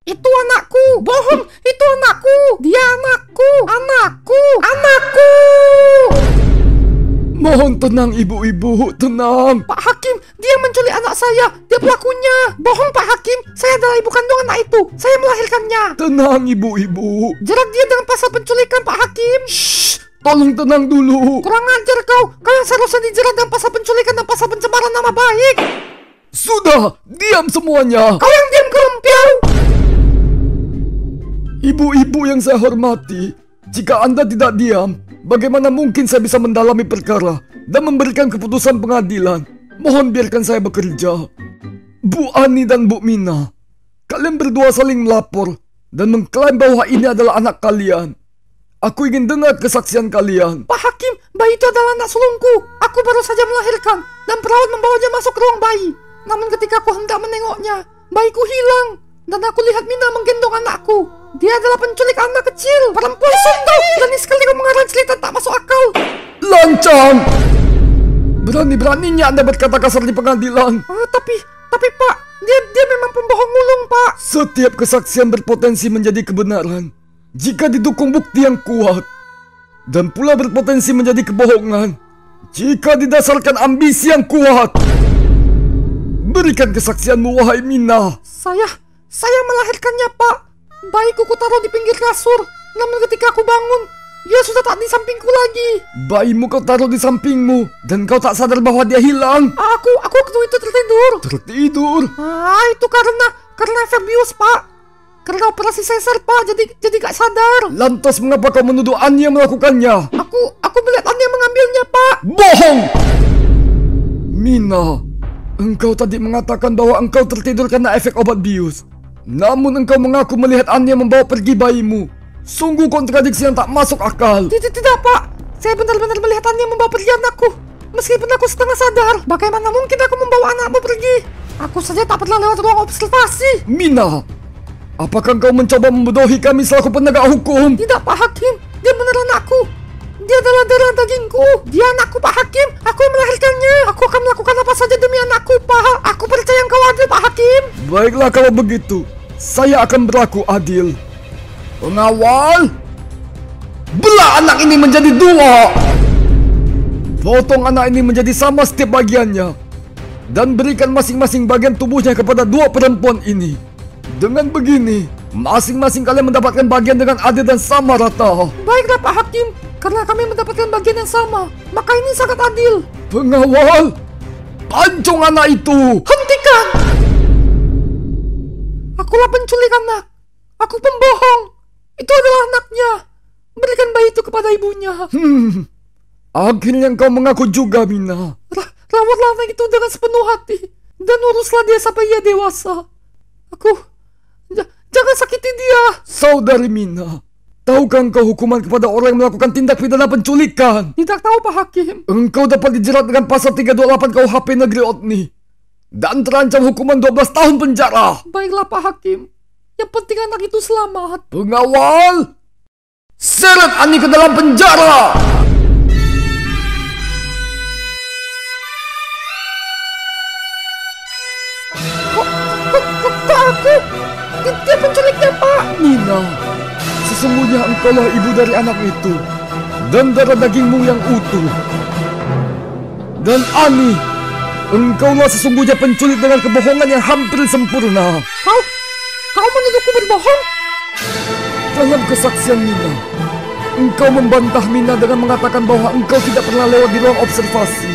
Itu anakku. Bohong, itu anakku. Dia anakku. Anakku. Anakku. Mohon tenang ibu-ibu, tenang. Pak Hakim, dia menculik anak saya. Dia pelakunya. Bohong Pak Hakim, saya adalah ibu kandung anak itu. Saya melahirkannya. Tenang ibu-ibu. Jerat dia dengan pasal penculikan Pak Hakim. Shh, tolong tenang dulu. Kurang ajar kau. Kau yang seharusnya dijerat dengan pasal penculikan dan pasal pencemaran nama baik. Sudah, diam semuanya. Kau yang diam kerumpiau. Ibu-ibu yang saya hormati, jika Anda tidak diam, bagaimana mungkin saya bisa mendalami perkara dan memberikan keputusan pengadilan? Mohon biarkan saya bekerja. Bu Ani dan Bu Mina, kalian berdua saling melapor dan mengklaim bahwa ini adalah anak kalian. Aku ingin dengar kesaksian kalian. Pak Hakim, bayi itu adalah anak sulungku. Aku baru saja melahirkan dan perawat membawanya masuk ke ruang bayi. Namun ketika aku hendak menengoknya, bayiku hilang dan aku lihat Mina menggendong anakku. Dia adalah penculik anak kecil. Perempuan sundau. Berani sekali kau mengarang cerita tak masuk akal. Lancang! Berani-beraninya Anda berkata kasar di pengadilan. Tapi Pak, dia memang pembohong ulung Pak. Setiap kesaksian berpotensi menjadi kebenaran jika didukung bukti yang kuat, dan pula berpotensi menjadi kebohongan jika didasarkan ambisi yang kuat. Berikan kesaksianmu, wahai Mina. Saya melahirkannya Pak. Bayiku taruh di pinggir kasur. Namun ketika aku bangun, dia sudah tak di sampingku lagi. Bayimu kau taruh di sampingmu dan kau tak sadar bahwa dia hilang. Aku waktu itu tertidur. Tertidur? Itu karena efek bius Pak. Karena operasi sesar Pak, jadi gak sadar. Lantas mengapa kau menuduh Ani yang melakukannya? Aku melihat Ani yang mengambilnya Pak. Bohong! Mina, engkau tadi mengatakan bahwa engkau tertidur karena efek obat bius. Namun engkau mengaku melihat Anya membawa pergi bayimu. Sungguh kontradiksi yang tak masuk akal. Tidak Pak, saya benar-benar melihat Anya membawa pergi anakku. Meskipun aku setengah sadar, bagaimana mungkin aku membawa anakmu pergi? Aku saja tak pernah lewat ruang observasi. Mina, apakah engkau mencoba membodohi kami selaku penegak hukum? Tidak Pak Hakim, dia benar anakku. Dia adalah darah dagingku. Dia anakku Pak Hakim. Aku yang melahirkannya. Aku akan melakukan apa saja demi anakku Pak. Aku percaya engkau adil Pak Hakim. Baiklah kalau begitu, saya akan berlaku adil. Pengawal, belah anak ini menjadi dua. Potong anak ini menjadi sama setiap bagiannya dan berikan masing-masing bagian tubuhnya kepada dua perempuan ini. Dengan begini, masing-masing kalian mendapatkan bagian dengan adil dan sama rata. Baiklah Pak Hakim, karena kami mendapatkan bagian yang sama, maka ini sangat adil. Pengawal, pancung anak itu. Hentikan! Akulah penculik anak. Aku pembohong. Itu adalah anaknya. Berikan bayi itu kepada ibunya. Akhirnya engkau mengaku juga, Mina. Rawatlah anak itu dengan sepenuh hati dan uruslah dia sampai ia dewasa. Jangan sakiti dia. Saudari Mina, tahukah engkau hukuman kepada orang yang melakukan tindak pidana penculikan? Tidak tahu Pak Hakim. Engkau dapat dijerat dengan pasal 328 KUHP Negeri Otni dan terancam hukuman 12 tahun penjara. Baiklah Pak Hakim, yang penting anak itu selamat. Pengawal, seret Ani ke dalam penjara. Kok aku? Dia penculiknya Pak. Nina, sesungguhnya engkaulah ibu dari anak itu dan darah dagingmu yang utuh. Dan Ani, engkaulah sesungguhnya penculik dengan kebohongan yang hampir sempurna. Kau menuduhku berbohong? Dalam kesaksian Mina, engkau membantah Mina dengan mengatakan bahwa engkau tidak pernah lewat di ruang observasi.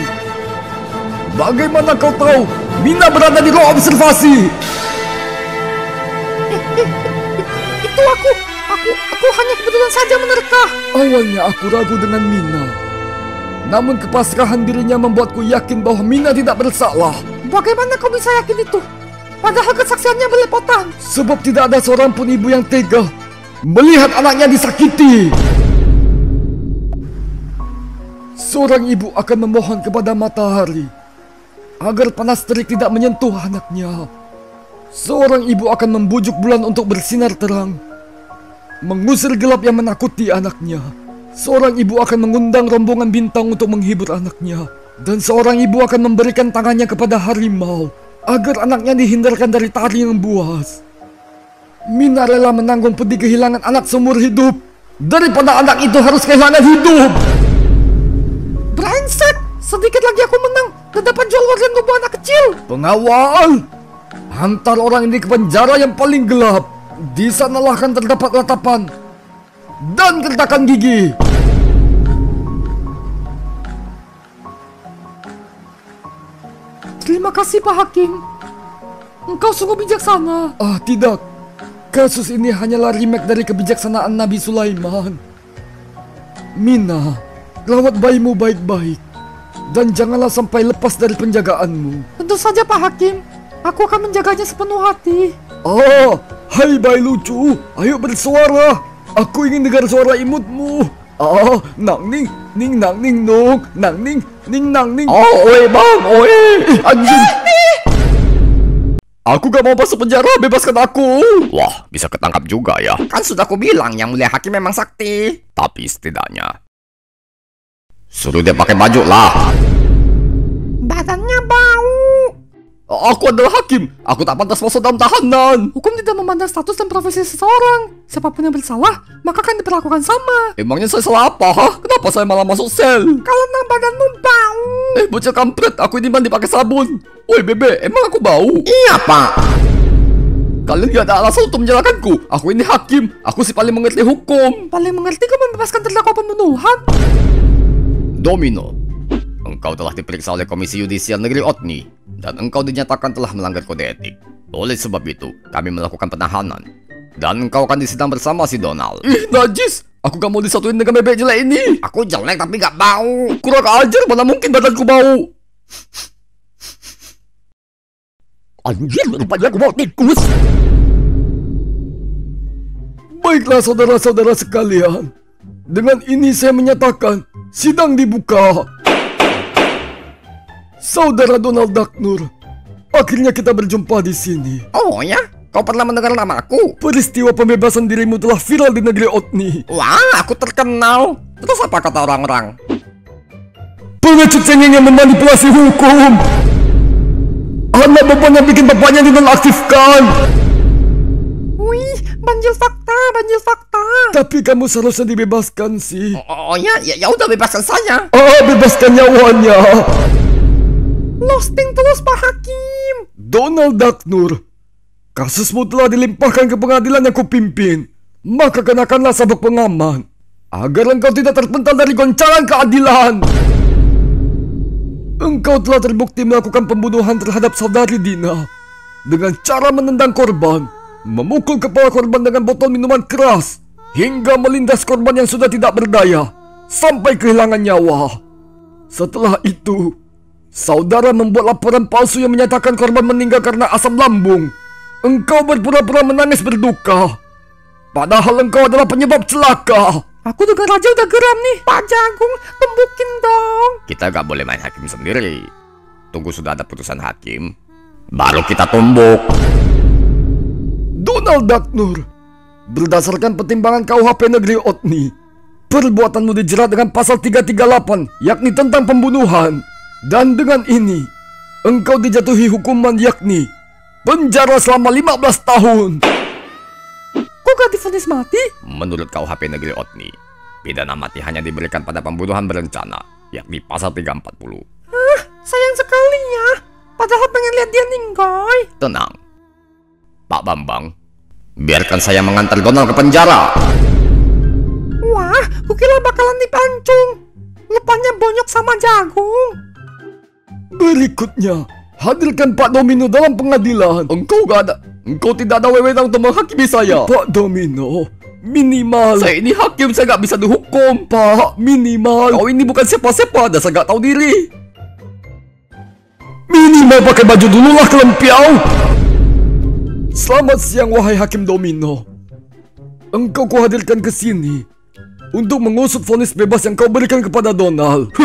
Bagaimana kau tahu Mina berada di ruang observasi? Itu aku hanya kebetulan saja menerka. Awalnya aku ragu dengan Mina, namun kepasrahan dirinya membuatku yakin bahwa Mina tidak bersalah. Bagaimana kau bisa yakin itu? Padahal kesaksiannya belepotan. Sebab tidak ada seorang pun ibu yang tega melihat anaknya disakiti. Seorang ibu akan memohon kepada matahari agar panas terik tidak menyentuh anaknya. Seorang ibu akan membujuk bulan untuk bersinar terang, mengusir gelap yang menakuti anaknya. Seorang ibu akan mengundang rombongan bintang untuk menghibur anaknya. Dan seorang ibu akan memberikan tangannya kepada harimau agar anaknya dihindarkan dari taring yang buas. Mina rela menanggung pedih kehilangan anak seumur hidup daripada anak itu harus kehilangan hidup. Brengsek! Sedikit lagi aku menang dan dapat jual organ tubuh anak kecil. Pengawal, hantar orang ini ke penjara yang paling gelap. Di sanalah akan terdapat ratapan dan gertakan gigi. Terima kasih Pak Hakim. Engkau sungguh bijaksana. Ah, tidak. Kasus ini hanyalah remake dari kebijaksanaan Nabi Sulaiman. Mina, rawat bayimu baik-baik dan janganlah sampai lepas dari penjagaanmu. Tentu saja Pak Hakim. Aku akan menjaganya sepenuh hati. Oh, hai bayi lucu, ayo bersuara. Aku ingin dengar suara imutmu. Oh, nang ning, ning nang ning nung, nang ning, ning nang ning. Oh, oi bang, oi, anjing. Aku gak mau masuk penjara, bebaskan aku. Wah, bisa ketangkap juga ya. Kan sudah aku bilang yang mulia hakim memang sakti. Tapi setidaknya suruh dia pakai baju lah. Badannya bau. Aku adalah hakim, aku tak pantas masuk dalam tahanan. Hukum tidak memandang status dan profesi seseorang. Siapapun yang bersalah, maka akan diperlakukan sama. Emangnya saya salah apa? Ha? Kenapa saya malah masuk sel? Karena badanmu bau. Bocah kampret, aku ini mandi pakai sabun. Woi bebe, emang aku bau? Iya pak. Kalian gak ada alasan untuk menyalahkanku. Aku ini hakim, aku si paling mengerti hukum. Paling mengerti kau membebaskan terdakwa pembunuhan. Domino, engkau telah diperiksa oleh Komisi Yudisial Negeri Otni dan engkau dinyatakan telah melanggar kode etik. Oleh sebab itu, kami melakukan penahanan dan engkau akan disidang bersama si Donald. Ih, najis. Aku gak mau disatuin dengan bebek jelek ini. Aku jelek tapi gak bau. Kurang ajar, mana mungkin badanku bau. Anjir, rupanya aku mau tikus. Baiklah saudara-saudara sekalian, dengan ini saya menyatakan sidang dibuka. Saudara Donald Duck Nur, akhirnya kita berjumpa di sini. Oh ya? Kau pernah mendengar nama aku? Peristiwa pembebasan dirimu telah viral di negeri Otni. Wah, aku terkenal. Terus apa kata orang-orang? Pengecut cengeng yang memanipulasi hukum. Anak bapaknya bikin bapaknya dinonaktifkan. Wih, banjir fakta. Tapi kamu seharusnya dibebaskan sih. Oh ya, ya udah bebaskan saya. Bebaskan nyawanya. Losting terus Pak Hakim. Donald Duck Nur, kasusmu telah dilimpahkan ke pengadilan yang kupimpin. Maka kenakanlah sabuk pengaman agar engkau tidak terpental dari goncangan keadilan. Engkau telah terbukti melakukan pembunuhan terhadap saudari Dina dengan cara menendang korban, memukul kepala korban dengan botol minuman keras, hingga melindas korban yang sudah tidak berdaya sampai kehilangan nyawa. Setelah itu, saudara membuat laporan palsu yang menyatakan korban meninggal karena asam lambung. Engkau berpura-pura menangis berduka, padahal engkau adalah penyebab celaka. Aku juga raja udah geram nih. Pak Jagung, tumbukin dong. Kita gak boleh main hakim sendiri. Tunggu sudah ada putusan hakim, baru kita tumbuk. Donald Duck Nur, berdasarkan pertimbangan KUHP Negeri Otni, perbuatanmu dijerat dengan pasal 338, yakni tentang pembunuhan. Dan dengan ini, engkau dijatuhi hukuman yakni penjara selama 15 tahun. Kok gak divonis mati? Menurut KUHP Negeri Otni, pidana mati hanya diberikan pada pembunuhan berencana, yakni pasal 340. Sayang sekali ya. Padahal pengen lihat dia ninggoy. Tenang, Pak Bambang, biarkan saya mengantar Donald ke penjara. Wah, kukira bakalan dipancung. Lupanya bonyok sama jagung. Berikutnya, hadirkan Pak Domino dalam pengadilan. Engkau tidak ada wewenang untuk menghakimi saya. Pak Domino, minimal. Saya ini hakim, saya gak bisa dihukum. Pak, minimal. Kau ini bukan siapa-siapa, dan saya gak tahu diri. Minimal pakai baju dulu lah, kelempiau. Selamat siang, wahai Hakim Domino. Engkau kuhadirkan ke sini untuk mengusut vonis bebas yang kau berikan kepada Donald.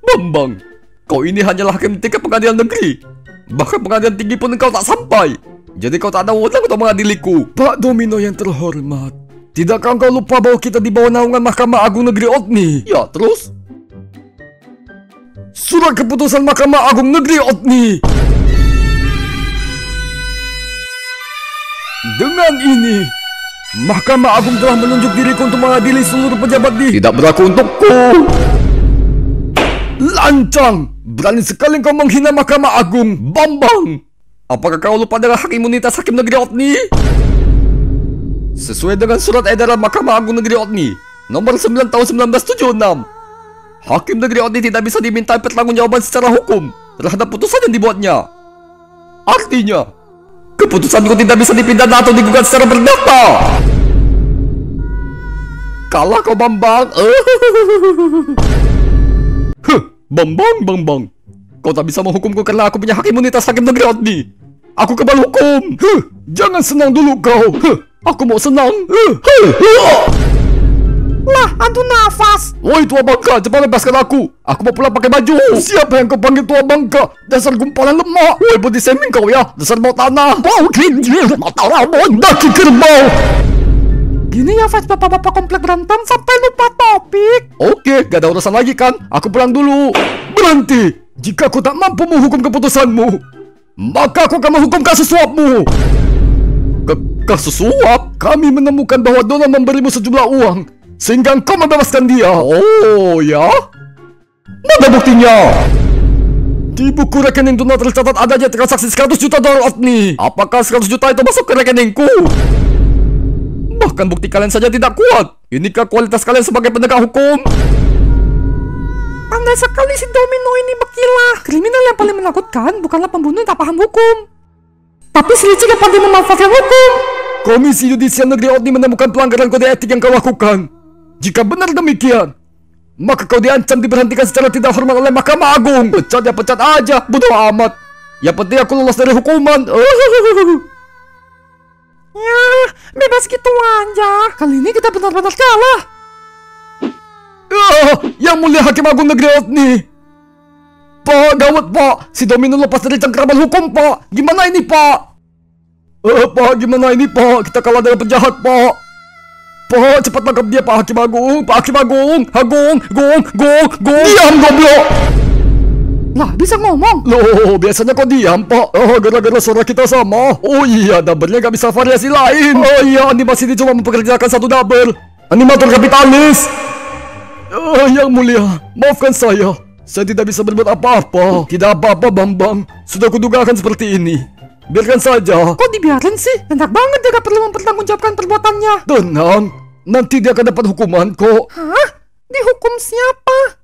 Bambang, kau ini hanyalah hakim tingkat pengadilan negeri. Bahkan pengadilan tinggi pun engkau tak sampai. Jadi kau tak ada wewenang untuk mengadiliku. Pak Domino yang terhormat, tidakkah engkau lupa bahwa kita di bawah naungan Mahkamah Agung Negeri Otni? Ya, terus? Surat keputusan Mahkamah Agung Negeri Otni. Dengan ini, Mahkamah Agung telah menunjuk diriku untuk mengadili seluruh pejabat di... Tidak berlaku untukku. Lancang! Berani sekali kau menghina Mahkamah Agung, Bambang! Apakah kau lupa dengan hak imunitas Hakim Negeri Otni? Sesuai dengan surat edaran Mahkamah Agung Negeri Otni nomor 9 tahun 1976, Hakim Negeri Otni tidak bisa dimintai pertanggungjawaban secara hukum terhadap putusan yang dibuatnya. Artinya, keputusanku tidak bisa dipidana atau digugat secara perdata. Kalah kau, Bambang. Bambang. Kau tak bisa menghukumku karena aku punya hak imunitas Hakim Negeri Otni. Aku kebal hukum. Jangan senang dulu kau. Aku mau senang. Lah, adu nafas. Woi tua bangka, cepat lepaskan aku. Aku mau pulang pakai baju. Siapa yang kau panggil tua bangka? Dasar gumpalan lemak. Woi body shaming kau ya. Dasar mau tanah. Bau kinjil, mata rambut, daki kerbau. Gini ya, Fas, bapak-bapak komplek berantem sampai lupa topik. Oke, gak ada urusan lagi kan? Aku pulang dulu. Berhenti. Jika aku tak mampu menghukum keputusanmu, maka aku akan menghukum kasus suapmu. Kasus suap? Kami menemukan bahwa Dona memberimu sejumlah uang sehingga engkau membebaskan dia. Oh ya? Mana buktinya? Di buku rekening Dona tercatat adanya transaksi 100 juta dolar Otni. Apakah 100 juta itu masuk ke rekeningku? Bahkan bukti kalian saja tidak kuat. Inikah kualitas kalian sebagai penegak hukum? Pandai sekali si Domino ini berkilah. Kriminal yang paling menakutkan bukanlah pembunuh yang tak paham hukum, tapi si licik yang pandai memanfaatkan hukum. Komisi Yudisial Negeri Otni menemukan pelanggaran kode etik yang kau lakukan. Jika benar demikian, maka kau diancam diberhentikan secara tidak hormat oleh Mahkamah Agung. Pecat ya pecat aja, bodoh amat. Yang penting aku lolos dari hukuman. Ya, bebas gitu aja. Kali ini kita benar-benar kalah. Yang mulia Hakim Agung Negeri Otni. Pak, gawat pak. Si Domino lepas dari cengkraman hukum pak. Gimana ini pak? Pak, gimana ini pak? Kita kalah dengan penjahat pak. Pak, cepat tangkap dia Pak Hakim Agung. Pak Hakim Agung. Gong. Diam goblok. Lah, bisa ngomong. Loh, biasanya kok diam pak? Gara-gara suara kita sama. Oh iya, double-nya gak bisa variasi lain. Oh iya, animasi ini cuma mempekerjakan satu double. Animator kapitalis. Yang mulia, maafkan saya. Saya tidak bisa berbuat apa-apa. Tidak apa-apa Bambang. Sudah kuduga akan seperti ini. Biarkan saja. Kok dibiarin sih? Enak banget dia gak perlu mempertanggungjawabkan perbuatannya. Tenang, nanti dia akan dapat hukuman kok. Hah? Dihukum siapa?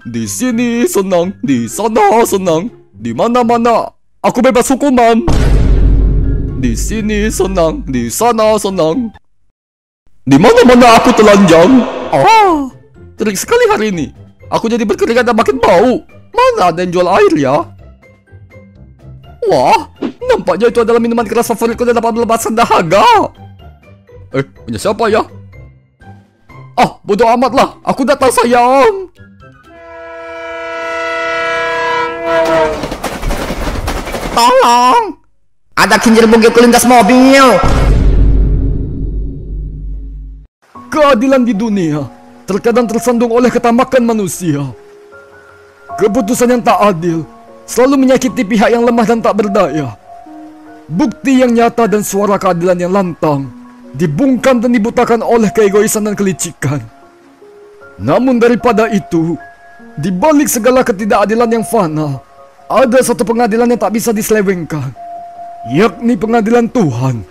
Di sini senang, di sana senang, di mana-mana aku bebas hukuman. Di sini senang, di sana senang, di mana-mana aku telanjang. Terik sekali hari ini. Aku jadi berkeringat dan makin bau. Mana ada yang jual air ya? Wah, nampaknya itu adalah minuman keras favoritku dan dapat melepaskan dahaga. Punya siapa ya? Bodoh amat lah. Aku datang sayang. Tolong! Ada kinjil bugil kelindas mobil. Keadilan di dunia terkadang tersandung oleh ketamakan manusia. Keputusan yang tak adil selalu menyakiti pihak yang lemah dan tak berdaya. Bukti yang nyata dan suara keadilan yang lantang dibungkam dan dibutakan oleh keegoisan dan kelicikan. Namun daripada itu, di balik segala ketidakadilan yang fana, ada satu pengadilan yang tak bisa diselewengkan, yakni pengadilan Tuhan,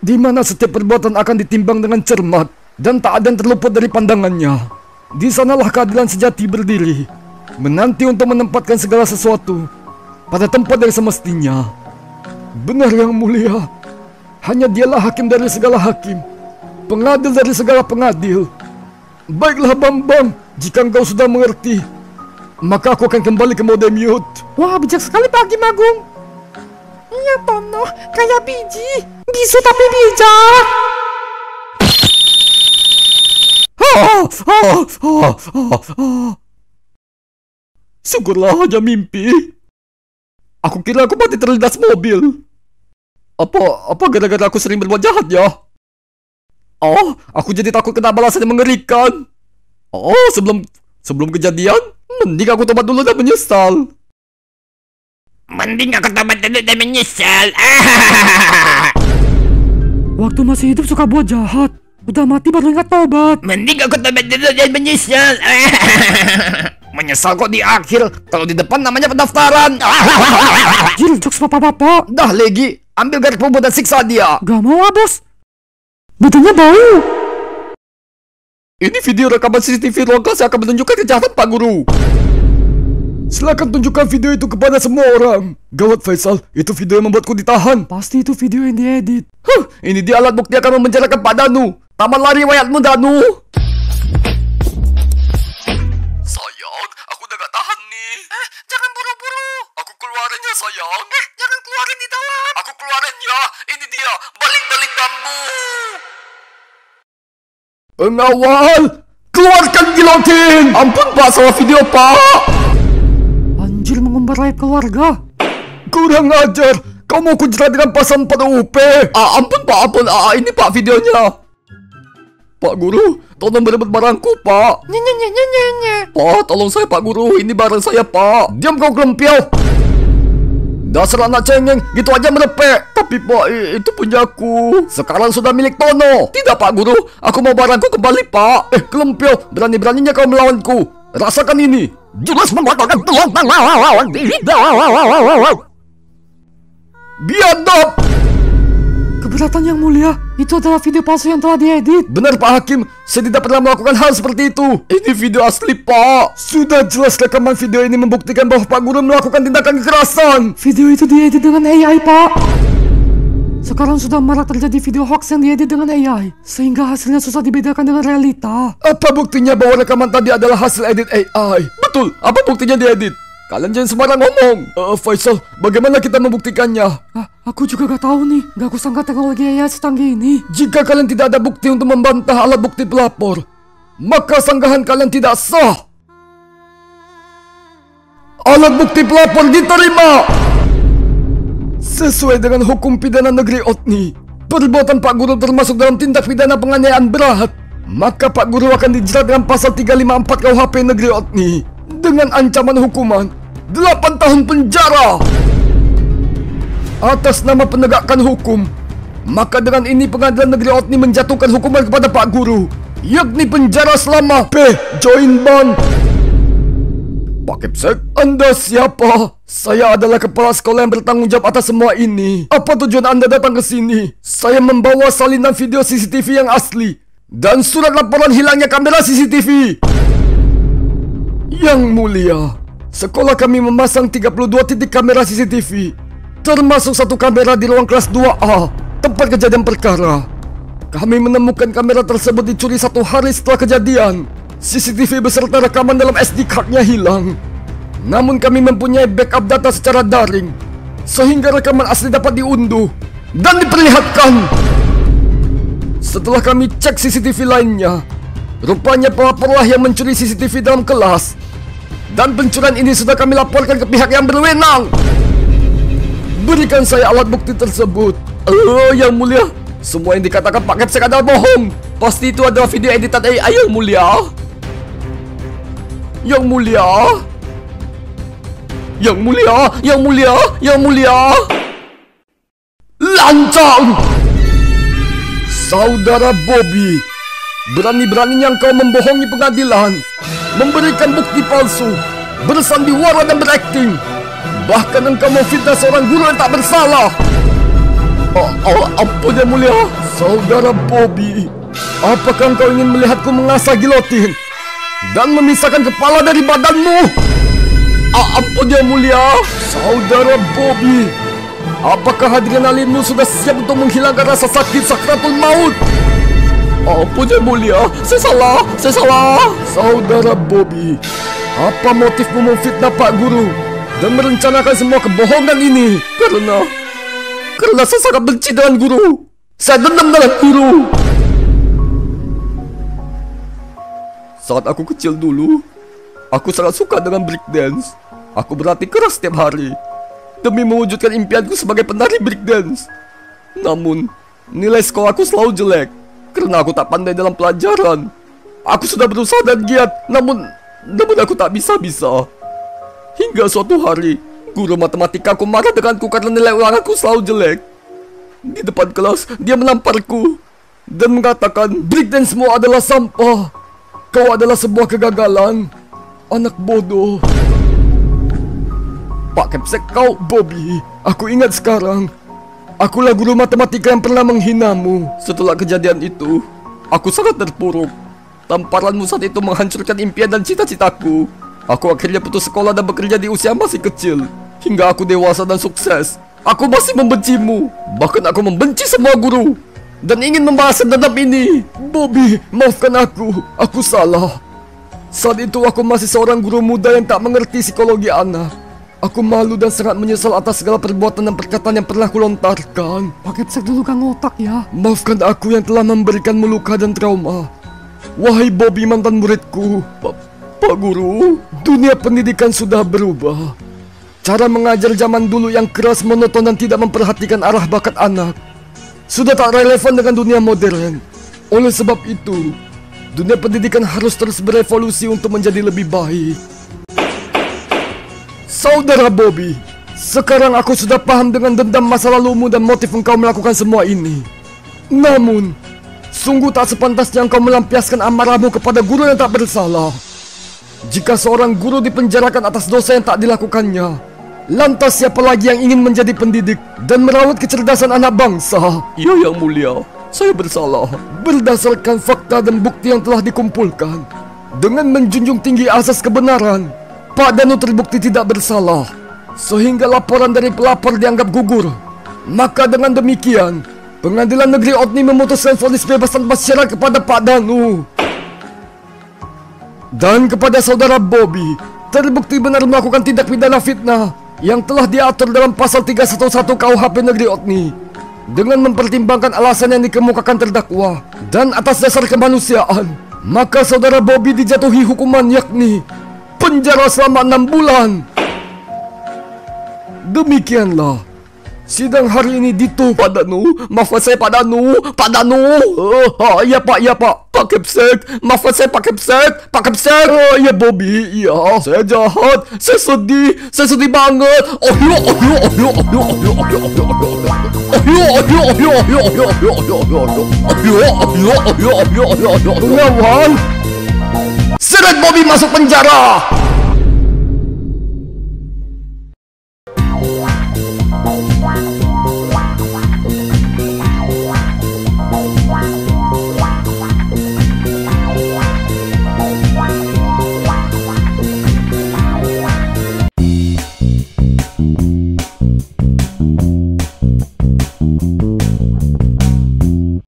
di mana setiap perbuatan akan ditimbang dengan cermat dan tak ada yang terluput dari pandangannya. Di sanalah keadilan sejati berdiri, menanti untuk menempatkan segala sesuatu pada tempat yang semestinya. Benar yang mulia, hanya dialah hakim dari segala hakim, pengadil dari segala pengadil. Baiklah Bambang, jika engkau sudah mengerti, maka aku akan kembali ke mode mute. Wah, bijak sekali Pak Hakim Agung. Iya Tono, kayak biji. Bisu tapi bijak. Syukurlah hanya mimpi. Aku kira aku mati terlindas mobil. Apa gara-gara aku sering berbuat jahat ya? Aku jadi takut kena balasan yang mengerikan. Sebelum kejadian, mending aku tobat dulu dan menyesal. Mending aku tobat dulu dan menyesal. Waktu masih hidup suka buat jahat. Udah mati baru ingat tobat. Mending aku tobat dulu dan menyesal. Menyesal kok di akhir, kalau di depan namanya pendaftaran. Jil, jokes bapak-bapak. Dah Legi, ambil garis bumbu dan siksa dia. Gak mau bos. Badannya bau. Ini video rekaman CCTV ruang kelas yang akan menunjukkan kejahatan Pak Guru. Silakan tunjukkan video itu kepada semua orang. Gawat Faisal, itu video yang membuatku ditahan. Pasti itu video yang diedit. Ini dia alat bukti akan memenjarakan Pak Danu. Taman lari wayatmu Danu. Sayang, aku udah gak tahan nih. Jangan buru-buru. Aku keluarin ya sayang. Jangan keluarin di dalam. Aku keluarin ya. Ini dia, balik-balik bambu. Pengawal, keluarkan gilotin. Ampun Pak, salah video Pak. Anjir, mengumbar aib keluarga. Kurang ajar. Kau mau kujerat dengan pasal 4 UP. Ampun Pak, ampun. Ini Pak videonya. Pak Guru, tolong berebut barangku Pak. Nye. Pak, tolong saya Pak Guru. Ini barang saya Pak. Diam kau kelempiau. Dasar anak cengeng, gitu aja merepek. Tapi Pak, itu punyaku. Sekarang sudah milik Tono. Tidak Pak Guru, aku mau barangku kembali Pak. Kelempiau, berani-beraninya kau melawanku. Rasakan ini. Jurus menguatkan tulang. Biadab. Keberatan yang mulia, itu adalah video palsu yang telah diedit. Benar Pak Hakim, saya tidak pernah melakukan hal seperti itu. Ini video asli Pak. Sudah jelas rekaman video ini membuktikan bahwa Pak Guru melakukan tindakan kekerasan. Video itu diedit dengan AI Pak. Sekarang sudah marak terjadi video hoax yang diedit dengan AI, sehingga hasilnya susah dibedakan dengan realita. Apa buktinya bahwa rekaman tadi adalah hasil edit AI? Betul, apa buktinya diedit? Kalian jangan sembarang ngomong. Faisal, bagaimana kita membuktikannya? Aku juga gak tahu nih. Gak kusangka teknologi AI secanggih ini. Jika kalian tidak ada bukti untuk membantah alat bukti pelapor, maka sanggahan kalian tidak sah. Alat bukti pelapor diterima. Sesuai dengan hukum pidana negeri Otni, perbuatan Pak Guru termasuk dalam tindak pidana penganiayaan berat. Maka Pak Guru akan dijerat dengan pasal 354 KUHP negeri Otni dengan ancaman hukuman 8 tahun penjara atas nama penegakan hukum. Maka dengan ini pengadilan negeri Otni menjatuhkan hukuman kepada Pak Guru, yakni penjara selama join bond. Pak Kipsek, Anda siapa? Saya adalah kepala sekolah yang bertanggung jawab atas semua ini. Apa tujuan Anda datang ke sini? Saya membawa salinan video CCTV yang asli dan surat laporan hilangnya kamera CCTV. Yang mulia, sekolah kami memasang 32 titik kamera CCTV, termasuk satu kamera di ruang kelas 2A, tempat kejadian perkara. Kami menemukan kamera tersebut dicuri 1 hari setelah kejadian. CCTV beserta rekaman dalam SD card-nya hilang. Namun kami mempunyai backup data secara daring, sehingga rekaman asli dapat diunduh dan diperlihatkan. Setelah kami cek CCTV lainnya, rupanya pelaporlah yang mencuri CCTV dalam kelas. Dan pencurian ini sudah kami laporkan ke pihak yang berwenang. Berikan saya alat bukti tersebut. Yang mulia, semua yang dikatakan Pak Kepsek adalah bohong. Pasti itu adalah video editan AI yang mulia. Yang mulia. Yang mulia, yang mulia, yang mulia. Lancang. Saudara Bobby, berani-beraninya engkau membohongi pengadilan, memberikan bukti palsu, bersandiwara dan berakting. Bahkan engkau memfitnah seorang guru yang tak bersalah. Ampun yang mulia. Saudara Bobby, apakah engkau ingin melihatku mengasah gilotin dan memisahkan kepala dari badanmu? Ampun yang mulia. Saudara Bobby, apakah adrenalinmu sudah siap untuk menghilangkan rasa sakit sakratul maut? Ampun yang mulia, saya salah. Saudara Bobby, apa motifmu memfitnah Pak Guru dan merencanakan semua kebohongan ini? Karena saya sangat benci dengan guru. Saya dendam dengan guru. Saat aku kecil dulu, aku sangat suka dengan breakdance. Aku berlatih keras setiap hari demi mewujudkan impianku sebagai penari breakdance. Namun, nilai sekolahku selalu jelek karena aku tak pandai dalam pelajaran. Aku sudah berusaha dan giat, namun aku tak bisa. Hingga suatu hari, Guru matematika aku marah denganku karena nilai ulanganku selalu jelek. Di depan kelas, dia menamparku dan mengatakan, breakdance-mu adalah sampah. Kau adalah sebuah kegagalan. Anak bodoh. Pak Kepsek kau, Bobby. Aku ingat sekarang. Akulah guru matematika yang pernah menghinamu. Setelah kejadian itu, aku sangat terpuruk. Tamparanmu saat itu menghancurkan impian dan cita-citaku. Aku akhirnya putus sekolah dan bekerja di usia masih kecil. Hingga aku dewasa dan sukses, aku masih membencimu. Bahkan aku membenci semua guru dan ingin membalas dendam ini. Bobby, maafkan aku salah. Saat itu aku masih seorang guru muda yang tak mengerti psikologi anak. Aku malu dan sangat menyesal atas segala perbuatan dan perkataan yang pernah kulontarkan. Pak Kepsek dulu kan otak ya. Maafkan aku yang telah memberikanmu luka dan trauma. Wahai Bobby, mantan muridku. Pak Guru, dunia pendidikan sudah berubah. Cara mengajar zaman dulu yang keras, monoton dan tidak memperhatikan arah bakat anak sudah tak relevan dengan dunia modern. Oleh sebab itu, dunia pendidikan harus terus berevolusi untuk menjadi lebih baik. Saudara Bobby, sekarang aku sudah paham dengan dendam masa lalumu dan motif engkau melakukan semua ini. Namun, sungguh tak sepantasnya engkau melampiaskan amarahmu kepada guru yang tak bersalah. Jika seorang guru dipenjarakan atas dosa yang tak dilakukannya, lantas siapa lagi yang ingin menjadi pendidik dan merawat kecerdasan anak bangsa? Ya yang mulia, saya bersalah. Berdasarkan fakta dan bukti yang telah dikumpulkan, dengan menjunjung tinggi asas kebenaran, Pak Danu terbukti tidak bersalah, sehingga laporan dari pelapor dianggap gugur. Maka dengan demikian, Pengadilan Negeri Otni memutuskan vonis bebas tanpa syarat kepada Pak Danu. Dan kepada saudara Bobby, terbukti benar melakukan tindak pidana fitnah yang telah diatur dalam pasal 311 KUHP Negeri Otni. Dengan mempertimbangkan alasan yang dikemukakan terdakwa dan atas dasar kemanusiaan, maka saudara Bobby dijatuhi hukuman yakni penjara selama 6 bulan. Demikianlah sidang hari ini ditutup. Pak Danu, maafkan saya Pak Danu. Pak Danu. Iya Pak. Pak Kepsek, maafkan saya Pak Kepsek. Pak Kepsek. Iya Bobby, iya. Saya jahat. Saya sedih banget. Pengawal, seret Bobby masuk penjara.